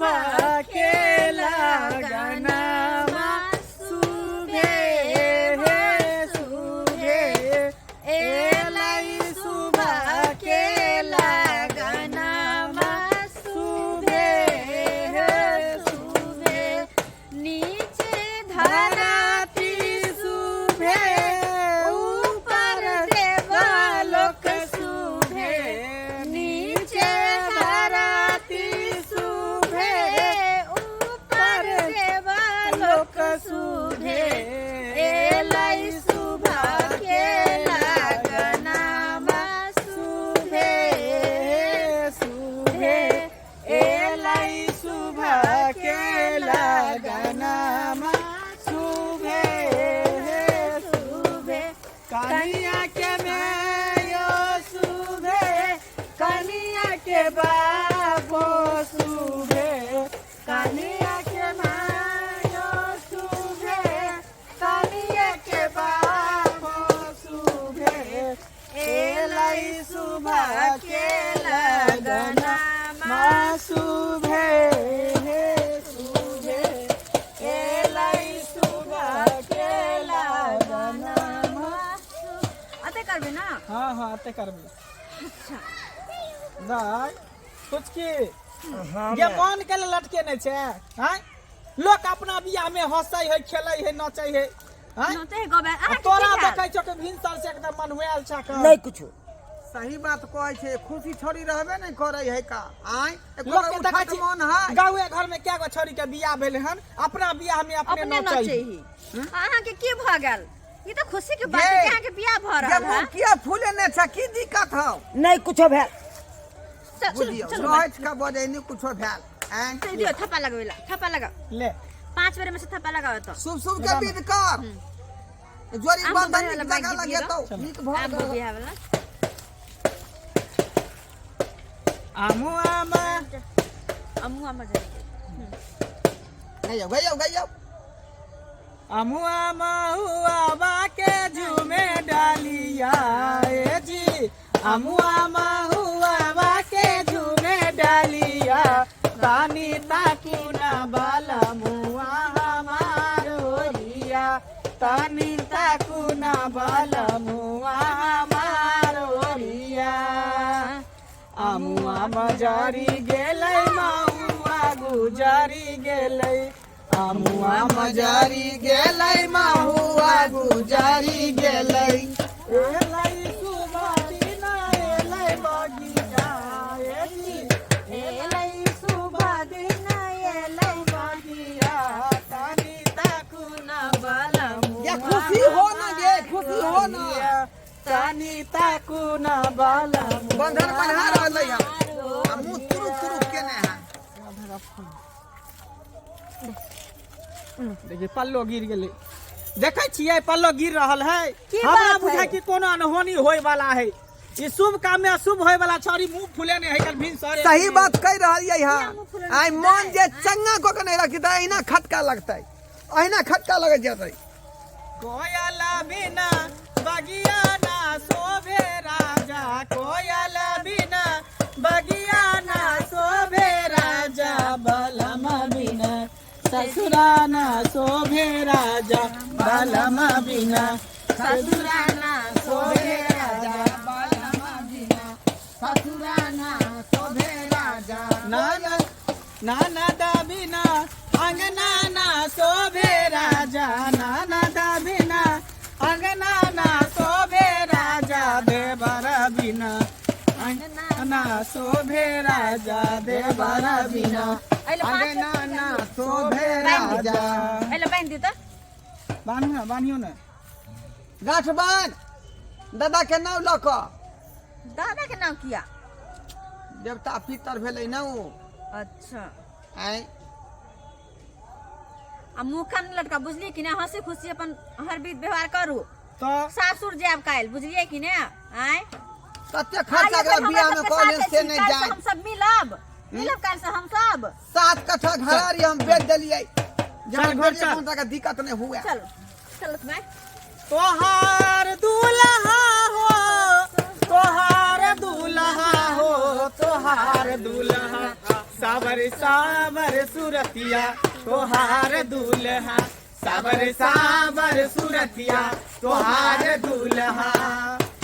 सुबह के लगनमा सुबे हे सुबे एलाई सुबह के लगनमा सुबे हे सुबे नीचे धरती सुबे ऊपर देवलोक सुबे नीचे धरती सुबे ऊपर देवलोक सुबे एलाई सुबह के लगनमा सुबे सुबे एलाई सुबह के लगनमा सुबे सुबे कनिया के मैयो सुबे कनिया के बाबो सुबे कनिया के मैयो सुबे कनिया के बाबो सुबे एलाई सुबह के लगनमा सुबे सुबे एलाई सुबह के लगनमा अते करबे ना हाँ हाँ अते करबे अच्छा दाई कुछ की ये मन के लटके नहीं छे हैं लोग अपना बियाह में हंसै है खेलै है नचै है हैं नते गबे आ तोरा देखै छ के भिनसर से एकदम मनहुआल छ का नहीं कुछ सही बात कहै छे खुशी छोड़ी रहबे नहीं करे है का आय लोग के देखै छी मन है गाँवे घर में क्या गो छोरी के बियाह भेल हन अपना बियाह में अपने अपने नचै नचे ही अहाँ के की भ गेल ई तो खुशी के बात है कि अहाँ के बियाह भ रहल है किया फूले ने छ की दिक्कत हौ नहीं कुछ भेल चल बुझियो चल रहै छ का बजे नहीं कुछो भेल आय चल दियो थप्पा लगावेला थप्पा लगा ले 5 बेर में से थप्पा लगाओ तो शुभ शुभ के विध कर जोरी आम बंधन बढ़िया लगा लगा लगे तो चलो। नीक आप भ बियाह वाला आमू आमा अम्मू अम्मा जाए गयो आमू आमा हुआ बाके झूमे डालिया ए जी आमू आमा हुआ बाके झूमे डालिया तानी ताकुना बाला मुआ हमारो रिया तानी ताकुना बाला मुआ हमारो रिया आमुआ मजारी गेलै माहुआ गुजारी गेलै आमुआ मजारी गेलै माहुआ गुजारी गेलै एलै सुबह दिना एलै बगिया एलै सुबह दिना एलै बगिया तानी ताकुना बाला ये खुशी हो ना गे खुशी हो ना तानी ताकुना बाला बंधन बन्हा रहलै है हमू तुरुक केने है देखिए पल्लो गिर गेलै देखै छियै पल्लो गिर रहल है की हमरा बात बुझाइ है? कि कोनो अनहोनी होय वाला है ई शुभ काम में अशुभ होय वाला छोरी मुंह फुले नहीं है कल भिन सरे सही बात कह रहलियै है आइ मन जे चंगा को के नहीं रखी त अहिना खटका लगतै अहिना खटका लगे जेतै कोयला बिना बगिया ना शोभे राजा कोयला बिना बगिया ना शोभे राजा बलमा बिना ससुराना शोभे राजा बलमा बिना ससुराना शोभे राजा बलमा बिना ससुराना शोभे राजा नाना नाना दा बिना अंगना ना शोभे राजा नाना दा बिना अंगना ना शोभे राजा देवर बिना अंगना शोभे राजा देवर बिना अंगना ना शोभे राजा एले बांध दी तो बान्हियो ना गाठ बांध दादा के नाम लक दादा के नाम किया देवता पितर भेलै न उ अच्छा आइ आ मुंह कान लटका बुझलिए कि ना हंसी खुशी अपन हर विध व्यवहार करू तो सासुर जाब काल बुझलिए कि ना आय कते खर्चा के बियाह में कॉलेज से नहीं जाए हम सब मिलब काल से हम सब 7 कट्ठा घरारी हम बेच देलियै चल घर चल कोनो तरह दिक्कत नहीं हुए चलो चलो मैं तोहार दूल्हा हो तोहार दूल्हा हो तोहार दूल्हा सावर सावर सुरतिया तोहार दूल्हा, सावर सावर सुरतिया तोहार दूल्हा,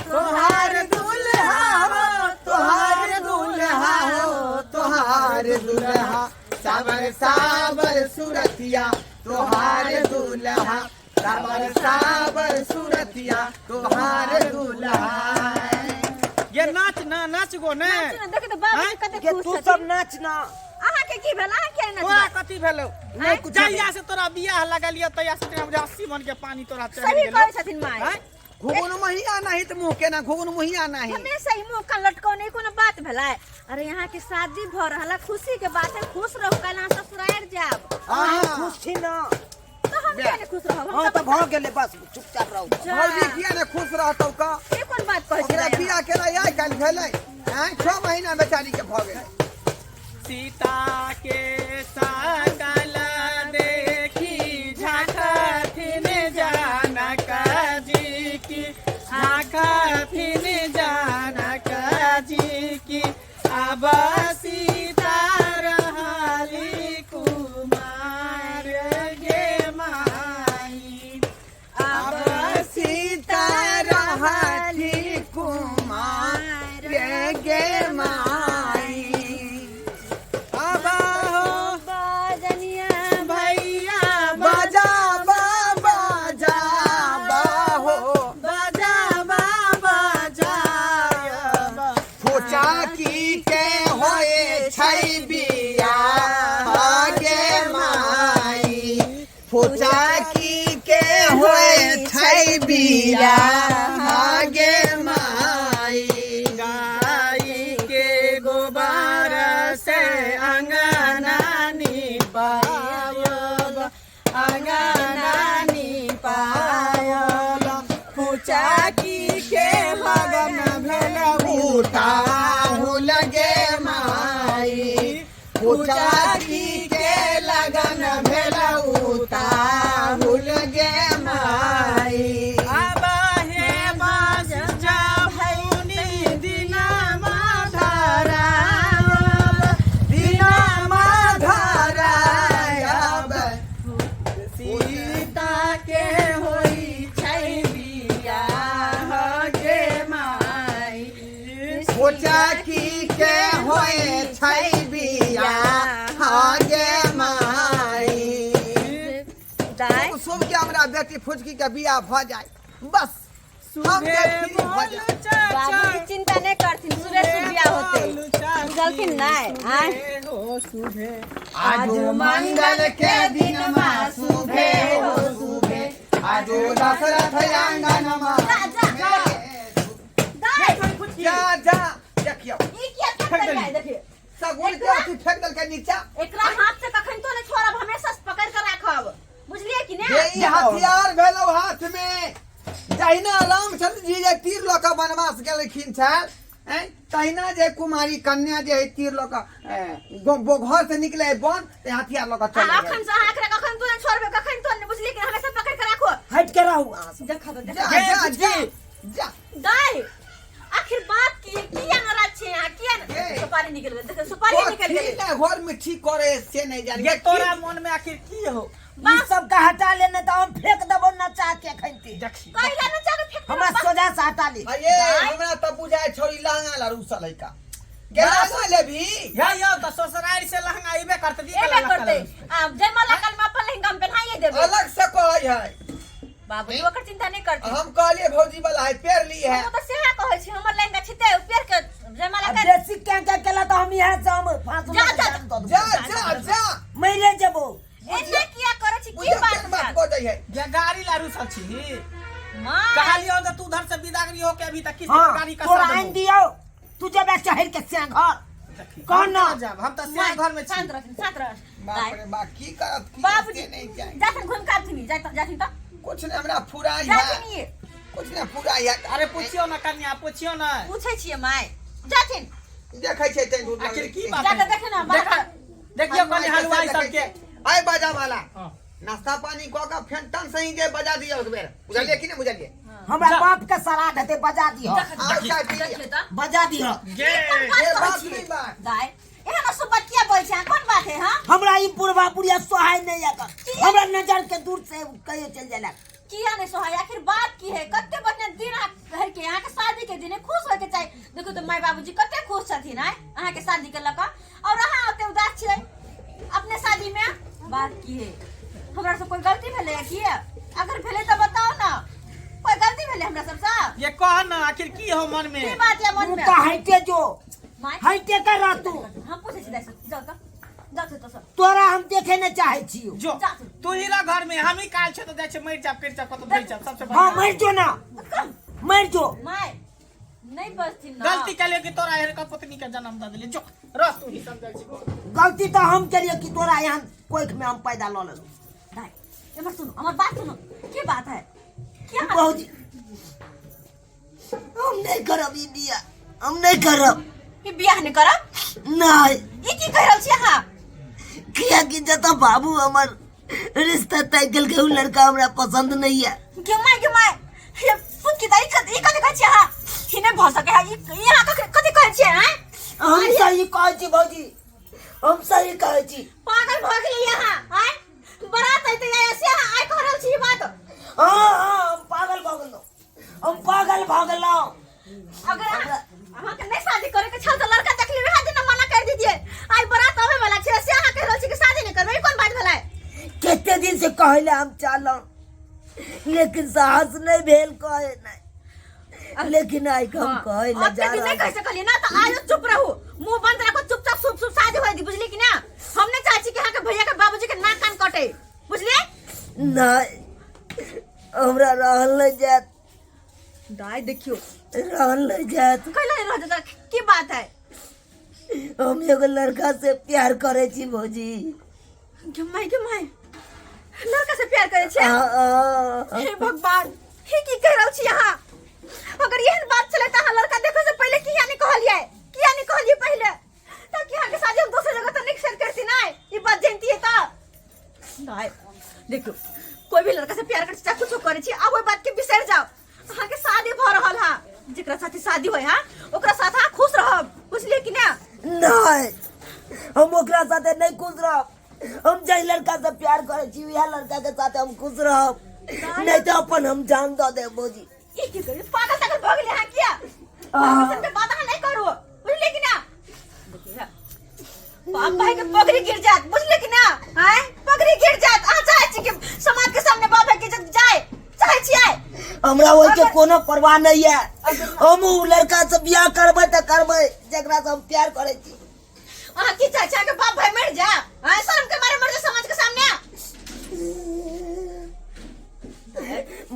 तोहार दूल्हा हो, तोहार दूल्हा हो, तोहार दूल्हा, सावर सावर सुरतिया तोहार दूल्हा, सावर सावर सुरतिया तोहार दूल्हा। ये नाच ना नाच गो ने देख तो बाबू कते के खुश तू छथिन। सब नाच ना अहाँ के की भेल, अहाँ के तोरा नचबा कथी भेलौ? नहीं कुछ जहिया से तोरा बियाह लगलियो तहिया से तेरा मुझे 80 मन के पानी तोरा चढ़ सही गेलौ। कहै छथिन माय। हैं? घुगुन महिया नहीं तो मुंह के ना घुगुन महिया नहीं। हमेशा ही मुंह का लटको नहीं कोनो बात भेलै। अरे यहाँ के शादी भ रहल, खुशी के बात है, खुश रहो, कल अहाँ ससुराल जाब। हां खुश छी ना। तो हम क्या नहीं खुश रहब, हम हां तो तो भ गेले बस चुपचाप रहो। भौजी किया ने खुश रहतौ का? ये कौन बात कहै ओकरा छी? बियाह केला आइ काल भेलै। हैं 6 महीना बेचारी के भ गेलै। सीता के सकल देखी झांकथिन जानक जी की, झांकथिन जानक जी की, अब सीता रहली कुमार गे माई, अब सीता रहली कुमार गे माई। अब हो बाजनिया भैया बाजा बाजा हो बाजा बाजा फोचा की के होए छै बियाह गे माई। फोचा की के होए छै बियाह गे माई। गाई के गोबर से अंगना निपायब, अंगना निपायब, पूजा की के लगन भेल उताहु लगे माई। फोचा की के लगन भेल उताहु लगे माई। अब हे बाज जाहुनी दिनमा धरायब, दिनमा धरायब सीता के होई छै बियाह गे माई। फोचा की के होए छै बियाह गे माई। दाय शुभ के हमरा बेटी फुचकी के बियाह भ जाए बस हम के फ्री भ जाए। बाबू चिंता नहीं करथिन, सुबह से बियाह होते बुझलखिन नहीं। आय हो सुबह आज मंगल के दिन मा शुभे हो शुभे। आज दशरथ आंगन मा दाय जा जा देखियो ई क्या कर रहा है? देखिए सगुन के अथी फेंक देलकै नीचा। एकरा हाथ से कखन तो नहीं छोड़ब, हमेशा पकड़ कर राखब, बुझलिए कि ये नहीं? ई हथियार भेलौ हाथ में। जहिना रामचंद्र जी जे तीर लऽ कऽ वनवास गेलखिन छल, तहिना जे कुमारी कन्या जे है तीर लऽ कऽ घर से निकले वन ते हथियार लऽ कऽ चल अखन से हाथ रे कखन तो नहीं छोड़बे, कखन तो नहीं, बुझलिए कि हमेशा पकड़ कर राखो। हट के रहू अहाँ सब। देखा तो जा देखा जा जा जा दाय आखिर बात की किया नाराज छे यहाँ? किया ये। सुपारी निकल गई, देखो सुपारी निकल गई। घर में ठीक करे से नहीं जानी। ये तोरा मन में आखिर की हो? बस। ई सब का हटा लेने तो हम फेंक देबो नचा के खैती। देखी कहिला न चाहे फेंक हमरा सोजा से हटा ले। ये हमरा त बुझाए छोरी लहंगा ला रूसल है का गेला लेबी। यो तो ससुराल से लहंगा आइबे करते दी एबे करते। अब जयमाला काल में अपन लहंगा हम पहनाइए देबे। अलग से कहै है। बाबू जी ओकर चिंता नहीं करती। हम कहलिए भौजी वाला है पेर ली है। हम तो सेहा कहै छी, हमर लहंगा छिते ऊपर के जयमाला अब काल बेसी क्या केला तो हम यहाँ से हम फांसू जा, लगा जा, के दो देबो। जा जा जा मरे जबो। एने किया करे छी? की बुझे बात केन बात बात बोलै है। ये गाड़ी ला रुसल छी मां कहलियो तो तू उधर से विदागरी होके अभी तक किसी हाँ गाड़ी का तोरा आइन दियो तू जब चढ़ के से घर कौन ना? जब हम तो से घर में छी। शांत रह, शांत रह। बाप रे बाप की करत की बाबूजी से नहीं जाए। जाथन घूम के आथनी, जाथन तो कुछ ने हमरा फुराई जाथन है। ये कुछ ने फुराई है। अरे पूछियो ना कन्या पूछियो ना पूछै छियै माय। जाथन देखै छै तै दूर आखिर की बात जाके देखे ना बात। देखियो कन्या हलवाई सबके आय बाजा वाला हाँ। नाश्ता पानी कऽ के फेन टन सही जे बजा दियो एक बेर। बुझलिए कि नहीं बुझलिए? हमरा जा। बाप के श्राद्ध हेते बजा दियो। आओ चाय पी देख लिया। ले तो बजा दियो। गे ये बात नहीं बात। दाय एहन सब बतिया बोल छै बुढ़वा बुढ़िया सोहाय नहीं आकर हमरा नजर के दूर से कहियो चल जाला किया नहीं सोहाय आखिर बात की है कत्ते बढ़िया दिन घर के यहाँ के शादी के दिन खुश होके के चाहिए देखो तो माय बाबूजी कत्ते खुश छथिन है अहाँ के शादी के लका और अहाँ ओते उदास छियै अपने शादी में बात की है हमरा से कोई गलती भेलै की अगर भेलै त बताओ ना कोई गलती भेलै हमरा सब से ये कह ना आखिर की हो मन में की बात है मन तू में तो हइटे जो माय हइटे कर रह तू हम पूछे छी जाओ तो सब तोरा हम देखे न चाहे छियो जो तू ही रह घर में हम ही काल छ तो जाय छ मर जाब कर जाब कत भई जाब सबसे हां बढ़िया मर जो ना मर जो माय नहीं बसथिन ना गलती कले कि तोरा हेर का पत्नी के जन्म द देले जो रह तू ही समझै छी गलती तो हम करिए कि तोरा यहाँ कोख में हम पैदा ल लेलो भाई ये सुनो हमार बात सुनो की बात है क्या बाबूजी हम नहीं करब ई बिया हम नहीं करब ये बियाह नहीं करब नहीं ई की कह रहल छी अहाँ किया कि जता बाबू हमर रिश्ता तय कल के उ लड़का हमरा पसंद नहीं है क्यों माय ये पुत की तारीख ई कथि कहै छी अहाँ ही नहीं भ सके है ई यहाँ कथि कहै छी हैं हम सही कहै छी भौजी हम सही कहै छी पागल भ गेली यहाँ हैं बरात है तो ऐसे आइ कह रहल छी ई बात हां हम पागल भ गेलो अगर अहाँ के नहीं शादी करे के छल त लड़का देख लेबे हां दिन मना कर दीजिए आई बरात आवे वाला छै से अहाँ कह रहल छी कि शादी नहीं करबै कोन बात भेलै केते दिन से कहले हम चालम लेकिन साहस नहीं भेल कहे नहीं लेकिन आई हम कहले जा रहा नहीं कह सकलिए ना तो आज चुप रहू मुंह बंद रखो चुपचाप शुभ शुभ शादी होई दी बुझली कि ना हम नहीं चाहै छी कि अहाँ के भैया के बाबूजी के नाक कान कटे बुझलिए नहीं हमरा रहल नहीं जात दाई देखियो रहल नहीं जात कहला रह जाता की बात है हम एगो लड़का से प्यार करे छी भौजी के माय लड़का से प्यार करे छी हे भगवान हे की कह रहल छी अहाँ अगर यहन बात चले त अहाँ लड़का देखो से पहले किया नहीं कहलिए पहले ताकि अहाँ के शादी हम दूसरी जगह तो नहीं सेट करती ना ई बात जानती है त दाई देखो कोई भी लड़का से प्यार करे चाहे कुछ करे छी अब ओई बात के बिसर जाओ अहाँ के शादी भ रहल हा जेकरा साथे शादी होय हा ओकरा साथ अहाँ खुश रहब बुझलिए कि ना नहीं हम ओकरा साथे नहीं खुश रहब हम जै लड़का से प्यार करे छी वह लड़का के साथे हम खुश रहब नहीं तो अपन हम जान दे दे भौजी ई की करे पागल तक भ गेले हां किया सब पे बात अहाँ नहीं करू बुझलिए कि ना देखिए बाप भाई के पगड़ी गिर जात बुझलिए कि ना हैं पगड़ी गिर जात आ चाहे छी कि समाज के सामने बाप भाई की इज्जत जाए चाहे छी आए हमरा ओइ के कोनो परवाह नहीं है हम उ लड़का से बियाह करबै त करबै जेकरा से हम प्यार करे छी अहाँ की चाहे छी के बाप भाई मर जा हैं शर्म के मारे मर जा समाज के सामने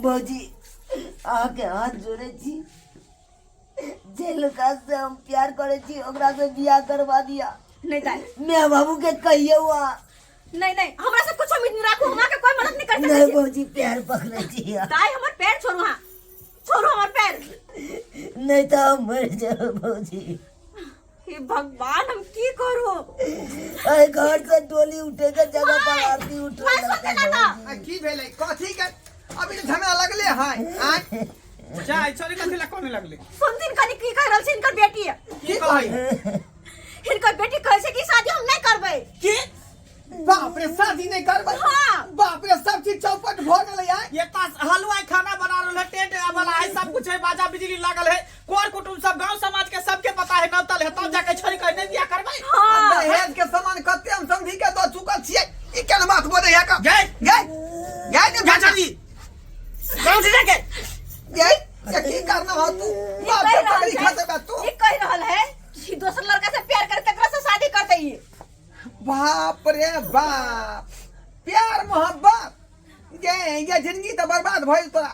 भौजी आके हाथ जोड़े छी जे लड़का से हम प्यार करे छी ओकरा से बियाह करवा दिया नहीं दाई मैं बाबू के कहियो नहीं हमरा से कुछ उम्मीद नहीं राखू हमरा के कोई मदद नहीं कर नहीं सकते भौजी पैर पकड़े छी दाई हमर पैर छोड़ू हां छोड़ू हमर पैर नहीं तो हम मर जाओ भौजी हे भगवान हम की करू अरे घर से डोली उठे के जगह पर आरती उठे की भेलै कथी के अभी झमेला लगले हैं जाय छोरी कथि ला कोने लगले सुनथिन कनी की कह रहल छी इनकर बेटी की कहै इनकर बेटी कहै छै कि शादी हम नहीं करबै की बाप रे शादी नहीं करबै हाँ। बाप रे सब चीज चौपट भ गेलै है ये पास हलवाई खाना बना रहल है टेंट वाला है सब कुछ है बाजा बिजली लागल है कोर कुटुम सब गांव समाज के सबके पता है नवतल है तब जाके छोरी कह नहीं बियाह करबै दहेज के सामान कते हम समझी के दो चुकल छियै ई केना बात बोले है का गए गए ने जा जल्दी गांव से जाके गए ये की करना हो तू बाप के पकड़ी खाते बा तू ये कह रहल है कि दूसरा लड़का से प्यार करके एकरा से शादी कर दई बाप रे बाप प्यार मोहब्बत ये जिंदगी तो बर्बाद भइल तोरा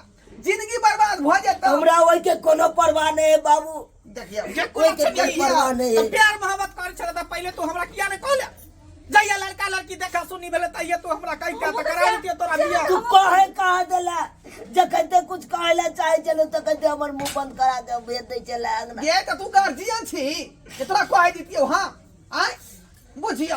जिंदगी बर्बाद भ जेतौ हमरा ओइ के कोनो परवाह नहीं है बाबू देखिए जे कोई कोई के परवाह नहीं है प्यार मोहब्बत कर छला त पहले तू हमरा किया ने कहले जइया लड़का लड़की देखा सुनी भेले तइया तू हमरा कहि के त करा दिए तोरा बियाह तू कहे कहा देला जकते कुछ कहले चाहे चलो तो कहते हमर मुंह बंद करा दे भेज दे चला अंगना ये तो तू गार्जियन छी जे तोरा कह दितियो हां आय बुझियो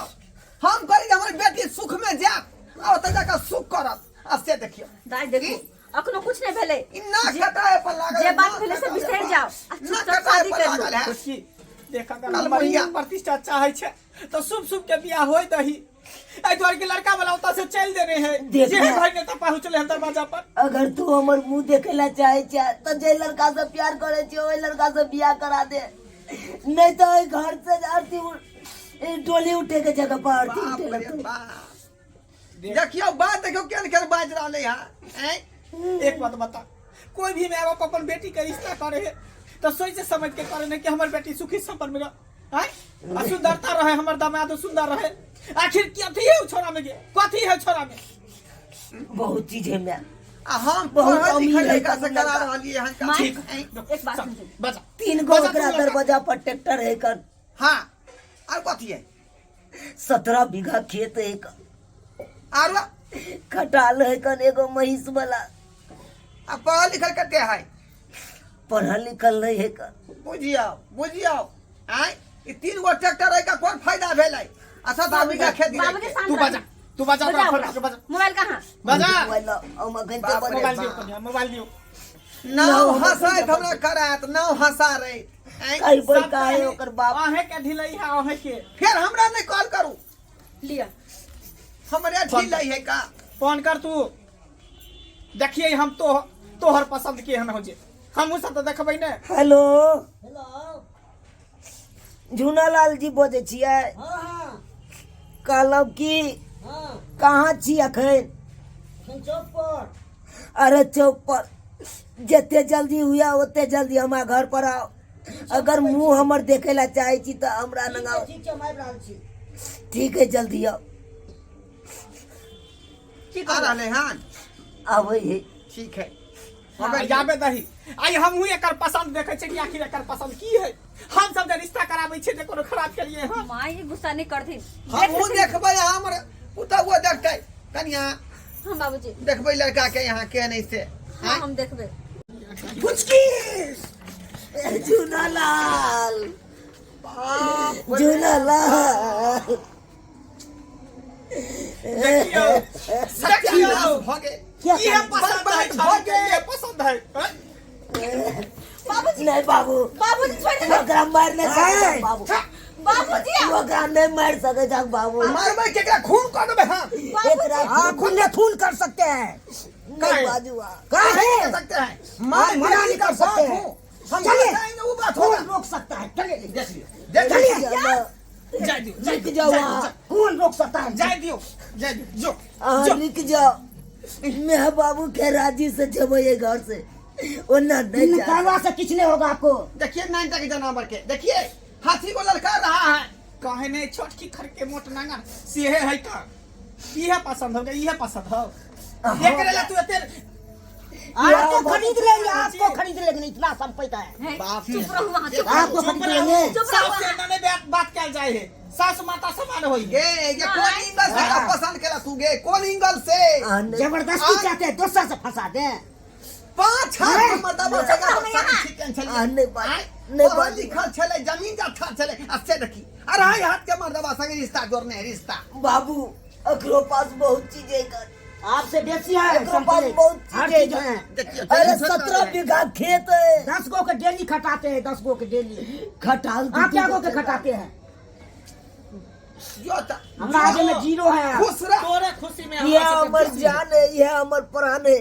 हम कहि हमर बेटी सुख में जा आ त जाके सुख करत आ से देखियो दाई देखो अखनो कुछ नहीं भेले इन्ना खटाए पर लागल जे बात भेले से बिसर जाओ चुपचाप शादी कर लो देखा कर बढ़िया प्रतिष्ठा चाहे छे तो शुभ शुभ के बियाह होय दही ऐ तोर के लड़का वाला ओता से चल देने है देख जे ना। भाई ने तपा चले हम दरवाजा पर। अगर तू हमर मुंह देखे ला चाहे तो जे लड़का से प्यार करे छी ओई लड़का से बियाह करा दे, नहीं तो ओई घर से डोली उठे के जगह पर आरती बाप उठे रे लगतो। बाप। देखियो बात देखियो केन बाज रहले हां। एक बात बता, कोई भी माँ बाप अपन बेटी का रिश्ता करे है तो सोच से समझ के करे नहीं कि हमारी बेटी सुखी संपन्न में रहे, सुंदरता रहे, हमार दामाद सुंदर रहे। आखिर कथी है छोरा में, कथी है छोरा में? बहुत चीज है मैं हम बहुत पढ़ल अमीर लिखल है लड़का से कौन करा लड़का। रहलिए हन। माँ, ठीक एक बात सुन। बजा 3 गो ओकरा दरवाजा पर ट्रैक्टर है कर, हां और कथी है 17 बीघा खेत है कर, और खटाल है कर, एगो महिष वाला। अब पढ़ल लिखल कते है पढ़ल लिखल नहीं है कर। बुझियो आय ई 3 गो ट्रैक्टर है का कोन फायदा भेलै? अच्छा तो बीघा खेत बाबू के गिरे शांत तू रह। बजा, तू बजा, बजाओ, फटाफट के बजा, मोबाइल कहाँ? बजा। बाप रे मोबाइल बाप। दियो कन्या, मोबाइल दियो। नाव हंसाइत हमरा करात नाव हंसा रे कई बोल का है ओकर बाप। आहे के ढिलई है, आहे के फिर हमरा नहीं कॉल करू, लिया। हमरे ढीलै है का? फोन कर तू। देखिए हम तोहर पसंद के हन हो जे, हम सब तो देखबै ने। हेलो झूनालाल जी बोझे छियै? कहलब की कहाँ छी अखन? अरे चौक पर, जते जल्दी हुआ ओते जल्दी हमारा घर पर आओ। अगर मुंह हमर देखे ला चाहे छी तो हमरा लगाओ। ठीक है जल्दी आओ। आ रहले हन आवे है। ठीक है हमें जाबे दही। आई हमहू एकर पसंद देखे छै कि आखिर एकर पसंद की है। हम सब जे रिश्ता कराबै छै जे कोनो खराब करिए हम। माँ ये गुस्सा नहीं करती। हमहू देखबै हमर पुतहुओ देखतै कनिया, हाँ बाबूजी, देखबै लड़का के यहाँ के नहीं से। हाँ हम देखबे। फुचकी झूनालाल झूनालाल देखियो सत्यानाश भगे ये पसंद है, भगे ये पसंद है। बाबूजी, नहीं बाबू, बाबूजी छोड़ दे। ओकरा मार नहीं सके बाबू। बाबूजी, ओकरा नहीं मार सके जाक बाबू। मारबै केकरा खून कर देबै हम। एकरा खुले खून कर सकते हैं। नहीं बाजूआ। काहे कर सकते हैं? मना नहीं कर सकते हैं। हम चलिए। बताएंगे वो बात खून होगा। रोक सकता है। चलिए देख लियो चलिए जाय दियो, लिख जाओ वहाँ। खून रोक सकता है। जाय दियो, जाय दियो, जो हाँ, लिख जाओ। मैं बाबू के राजी से जब ये घर से ओना नहीं जा। निकालवा से कुछ नहीं होगा आपको। देखिए 9 तक जानवर के देखिए हाथी को ललका रहा है। कहे नहीं छोटकी खर के मोट नांगर सेहे है का इहे पसंद हो गया, इहे पसंद हो। ये करेला तू एते आपको खरीद लेंगे, आपको खरीद लेंगे। इतना संपत्ति है। बाप चुप रहो वहाँ, चुप आपको रहो। खरीद लेंगे। चुप सास रहो से वहाँ। नने बात क्या जाए है, सास माता समान होई। ये कौन एंगल से का पसंद केला तू गे? कौन एंगल से? हाँ, नहीं। जबरदस्ती चाहते हैं दूसरा से फंसा दे। 5 हाथ मर्दबा से का नहीं, यहाँ। चिकन चले। हाँ, नहीं बात- आय, नहीं पढ़ल बात- लिखल चले, जमीन जाथा चले। अच्छे देखी अरे हाय हाथ के मर्दबा संगे रिश्ता जोड़ने है रिश्ता। बाबू अकरो पास बहुत चीजें कर। आपसे बेची है अकरो पास बहुत हर चीजें चीज कर। है। देखिए अरे 17 बीघा खेत है। 10 गो के डेली खटाते हैं। 10 गो के डेली। खटाल आप क्या गो के खटाते हैं? जो ता हमारा आगे में जीरो है। खुश रह। तोरे खुशी में ये अमर जान है, ये अमर प्राण है।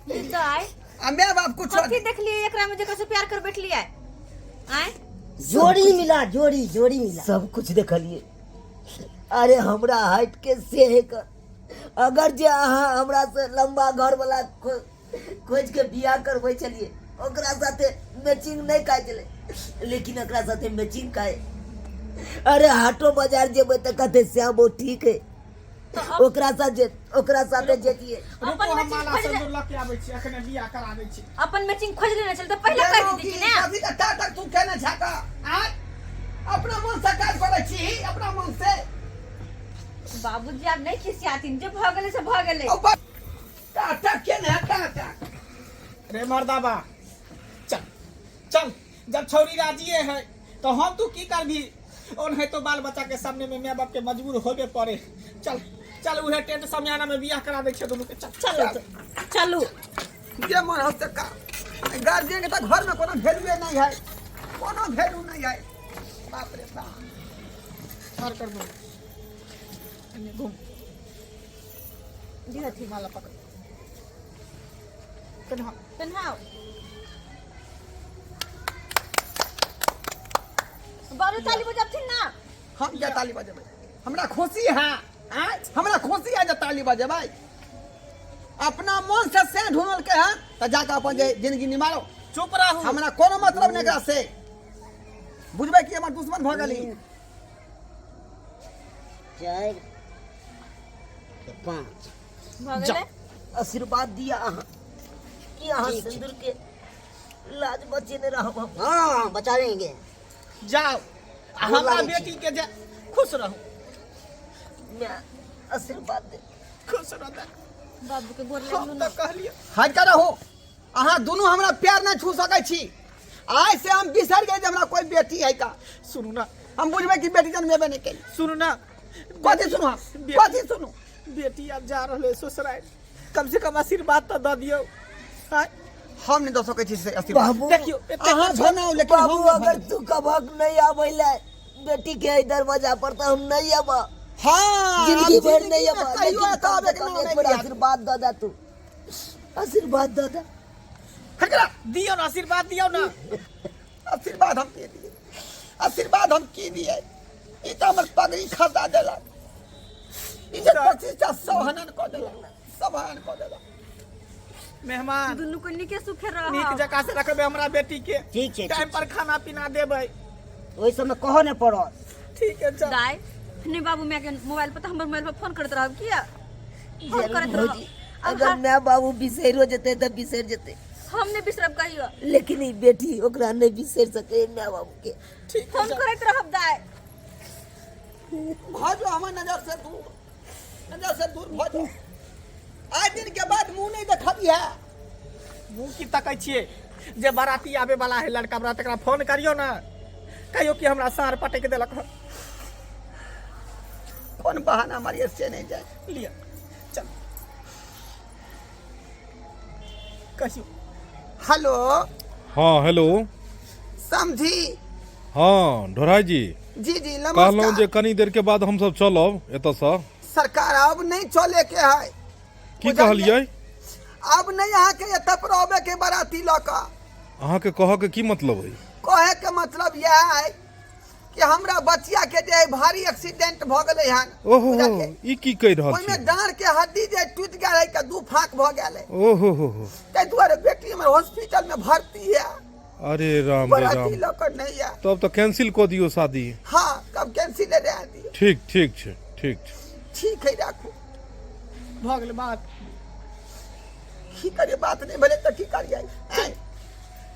ये तो आए। मैं बाप कुछ कथी देख लिए एकरा में जेकर से प्यार कर बैठ लिया आए? जोड़ी मिला, जोड़ी मिला। सब कुछ देखलिए। अरे हमरा हाइट के से है कर। अगर जे अहाँ हमरा से लंबा घर वाला खोज के बियाह करबै चलिए, ओकरा साथे मैचिंग नहीं काहे चले, लेकिन ओकरा साथे मैचिंग काहे। अरे हाटो बाजार जेबै त कहते श्याम वो ठीक है, तो अब ओकरा साथे जेतिए। रुको हम माला से दूर लग के आबै छी, अखने बियाह करा दै छी। अपन मैचिंग खोज लेना चल तो पहले कह दी थी ना। कभी का टाटक तू कहना झाका आय अपना मन से काज करै छी, अपना मन से। बाबूजी आप नहीं खिसियातीन, जो भ गेले से भ गेले। अब टाटक के ना टाटक रे मर्दाबा चल चल, जब छोरी राजी है तो हम तू की करबी। और है तो बाल बच्चा के सामने में माँ बाप के मजबूर होबे पड़े। चल चल उहे टेंट समियाना में बियाह करा दे छे दोनों के। चल चलो चलो। जे मन हस्त का गार्जियन के तो घर में कोनो वैल्यू नहीं है, कोनो वैल्यू नहीं है। बाप रे बाप मार कर दो। एने घूम दिया थी माला पकड़ कन्हा पेन्हाओ बाबू ताली बजाबथिन ना हम क्या ताली बजेबै हमरा खुशी है हमरा खुशी है जे ताली बजेबै अपना मन से ढूंढल के है त जाके अपन जे जिंदगी निमारो चुप रहू हमरा कोनो मतलब नहीं एकरा से बुझबै कि हमर दुश्मन भ गेली 4 5 भ गेलै आशीर्वाद दिया अहाँ कि अहाँ सिंदूर के लाज बचेने रहब हम। हाँ बचा लेंगे। जाओ आ हमरा बेटी के जे खुश रहू मैं आशीर्वाद दे खुश रह दे बाबू के गोर हम लगलू तो ना कहलिए हट कर रहो अहाँ दुनू हमरा प्यार नहीं छू सकै छी आइ से हम बिसर गए जे हमरा कोई बेटी है का सुनू ना हम बुझबै कि बेटी जन्मेबे नहीं केली सुनू ना कथी सुनू हम कथी सुनू बेटी अब जा रहले ससुराल कम से कम आशीर्वाद तो दे दियो हां हम नहीं दे सकै छी से आशीर्वाद बाबू देखियो अहाँ धनाओ लेकिन बाबू हम अगर तू कभक नहीं आबैले बेटी के ई दरवाजा पर तो हम नहीं आबा हां जिंदगी भर नहीं आबा कहियो तो आबे के लेकिन नाम एक नहीं बार लिया आशीर्वाद दे दे तू आशीर्वाद दे दे हटरा दियो ना आशीर्वाद दियो ना आशीर्वाद हम के दिए आशीर्वाद हम की दिए ई तो हमर पगड़ी खसा देला इज्जत प्रतिष्ठा सहनन क देला सहन क देला मेहमान दुनू को निके सुखे रह नीक जगह से रखबे हमरा बेटी के ठीक छै, टाइम पर खाना पीना देबै ओहि समय कहो ने पड़त। ठीक है चल दाई नहीं बाबू मैं के मोबाइल पर तो हमर मोबाइल पर फोन करत रहब किया फोन करत जरूर रहब भौजी अगर मैं बाबू बिसैरो जेते त बिसैर जेते हम नहीं बिसरब कहियो लेकिन ई बेटी ओकरा नहीं बिसैर सके मैं बाबू के ठीक है फोन चल। करत रहब दाई भाजो हमर नजर से दूर भाजो आज दिन के बाद मुंह नहीं देखबिया मुंह की तकै छियै जे बाराती आवे वाला है लड़का बड़ा तकरा फोन करियो ना कहियो कि हमरा सार पटक देलक हन। कौन बहाना मारिए से नहीं जाए लिया चल कहियो हेलो हाँ हेलो समझी हाँ ढोराई जी जी जी कहलहुँ जे नमस्कार कनी देर के बाद हम सब चलब एतऽसँ सरकार अब नहीं चले के है की कहलियै अब नहीं यहाँ के एतऽ पर आबे के बाराती लौका अहाँके कहऽ के की मतलब है कहे के मतलब यह है कि हमरा बच्चिया के जे है भारी एक्सीडेंट भ गेलै हन ओहो ई की कहि रहल ओइमे छी डाँड़ के हड्डी जे टूट गेल है के 2 फाक भ गेल है ओहो हो ताहि दुआरे बेटी हमर हॉस्पिटल में भर्ती है अरे राम रे बाराती राम लौकर नहीं है तब तो कैंसिल कऽ दियौ शादी हाँ तब कैंसिल रह दियो ठीक ठीक छै ठीक छै ठीक है राखू भ गेलै बात की करे बात नहीं भले तो की करिए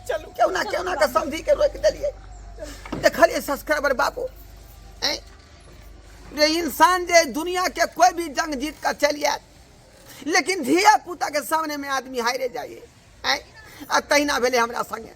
चलू क्यों ना के समझी के रोक दिलिए देखलिए सब्सक्राइबर बाबू रे इंसान जे दुनिया के कोई भी जंग जीत कर चलिए लेकिन धिया पुता के सामने में आदमी हारे जाइए आ तहिना भेले हमरा संगे